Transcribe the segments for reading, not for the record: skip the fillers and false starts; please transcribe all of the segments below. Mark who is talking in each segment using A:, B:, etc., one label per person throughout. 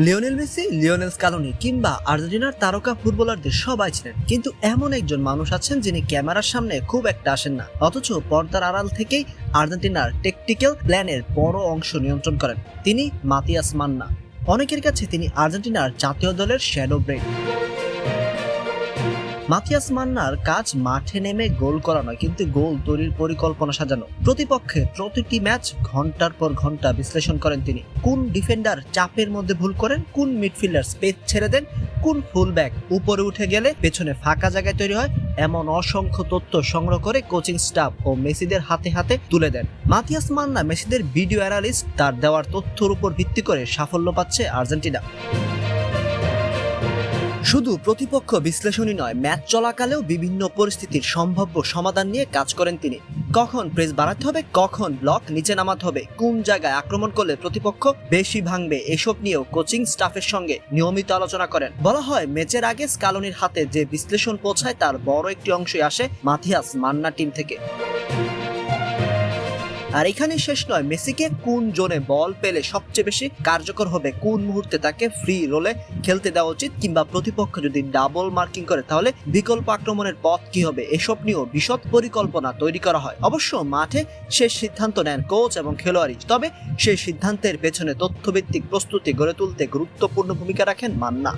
A: Lionel Messi, Lionel Scaloni কিংবা আর্জেন্টিনার তারকা ফুটবলারদের সবাই ছিলেন, কিন্তু এমন একজন মানুষ আছেন যিনি ক্যামেরার সামনে খুব একটা আসেন না, অথচ পর্দার আড়াল থেকেই আর্জেন্টিনার টেকটিক্যাল প্ল্যানের বড় অংশ নিয়ন্ত্রণ করেন। তিনি মাতিয়াস মান্না। অনেকের কাছে তিনি আর্জেন্টিনার জাতীয় দলের শ্যাডো ব্রেন। মাতিয়াস মান্নার কাজ মাঠে নেমে গোল করা নয়, কিন্তু গোল তৈরির পরিকল্পনা সাজানো। প্রতিপক্ষের প্রতিটি ম্যাচ ঘন্টার পর ঘন্টা বিশ্লেষণ করেন তিনি। কোন ডিফেন্ডার চাপের মধ্যে ভুল করেন, কোন মিডফিল্ডার স্পেস ছেড়ে দেন, কোন ফুলব্যাক উপরে উঠে গেলে পেছনে ফাঁকা জায়গায় তৈরি হয়, এমন অসংখ্য তথ্য সংগ্রহ করে কোচিং স্টাফ ও মেসিদের হাতে হাতে তুলে দেন। মাতিয়াস মান্না মেসিদের ভিডিও অ্যানালিস্ট। তার দেওয়ার তথ্যের উপর ভিত্তি করে সাফল্য পাচ্ছে আর্জেন্টিনা। শুধু প্রতিপক্ষ বিশ্লেষণই নয়, ম্যাচ চলাকালেও বিভিন্ন পরিস্থিতির সম্ভাব্য সমাধান নিয়ে কাজ করেন তিনি। কখন প্রেস বাড়াতে হবে, কখন ব্লক নিচে নামাতে হবে, কোন জায়গায় আক্রমণ করলে প্রতিপক্ষ বেশি ভাঙবে, এসব নিয়েও কোচিং স্টাফের সঙ্গে নিয়মিত আলোচনা করেন। বলা হয় ম্যাচের আগে স্কালোনির হাতে যে বিশ্লেষণ পৌঁছায় তার বড় একটি অংশই আসে মাতিয়াস মান্না টিম থেকে। আর এখানে শেষ নয়, মেসিকে কোন জোনে বল পেলে সবচেয়ে বেশি কার্যকর হবে, কোন মুহূর্তে তাকে ফ্রি রোলে খেলতে দেওয়া উচিত, কিংবা প্রতিপক্ষ যদি ডাবল মার্কিং করে তাহলে বিকল্প আক্রমণের পথ কি হবে, এসব নিয়েও বিশদ পরিকল্পনা তৈরি করা হয়। অবশ্য মাঠে শেষ সিদ্ধান্ত নেন কোচ এবং খেলোয়াড়ই, তবে সেই সিদ্ধান্তের পেছনে তথ্যভিত্তিক প্রস্তুতি গড়ে তুলতে গুরুত্বপূর্ণ ভূমিকা রাখেন মান্না।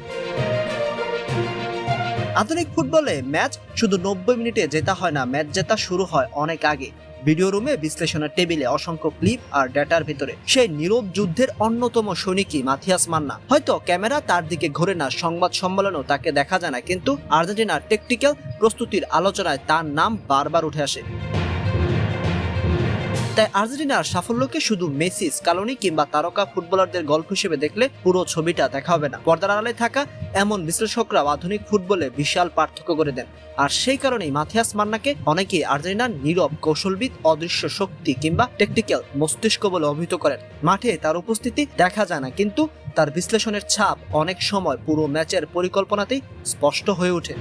A: আধুনিক ফুটবলে ম্যাচ শুধু 90 মিনিটে জেতা হয় না, ম্যাচ জেতা শুরু হয় অনেক আগে। ভিডিও রুমে, বিশ্লেষণের টেবিলে, অসংখ্য ক্লিপ আর ডেটার ভিতরে। সেই নীরব যুদ্ধের অন্যতম সৈনিকই মাতিয়াস মান্না। হয়তো ক্যামেরা তার দিকে ঘোরে না, সংবাদ সম্মেলনেও তাকে দেখা যায় না, কিন্তু আর্জেন্টিনার টেকটিক্যাল প্রস্তুতির আলোচনায় তার নাম বারবার উঠে আসে। তাই আর্জেন্টিনার সাফল্যকে শুধু মেসি, স্কালোনি কিংবা তারকা ফুটবলারদের গল্প হিসেবে দেখলে পুরো ছবিটা দেখা হবে না। পর্দার আড়ালে থাকা এমন বিশ্লেষকরা আধুনিক ফুটবলে বিশাল পার্থক্য করে দেন। আর সেই কারণেই মাতিয়াস মান্নাকে অনেকেই আর্জেন্টিনার নীরব কৌশলবিদ, অদৃশ্য শক্তি কিংবা টেকটিক্যাল মস্তিষ্ক বলে অভিহিত করেন। মাঠে তার উপস্থিতি দেখা যায় না, কিন্তু তার বিশ্লেষণের ছাপ অনেক সময় পুরো ম্যাচের পরিকল্পনাতেই স্পষ্ট হয়ে ওঠে।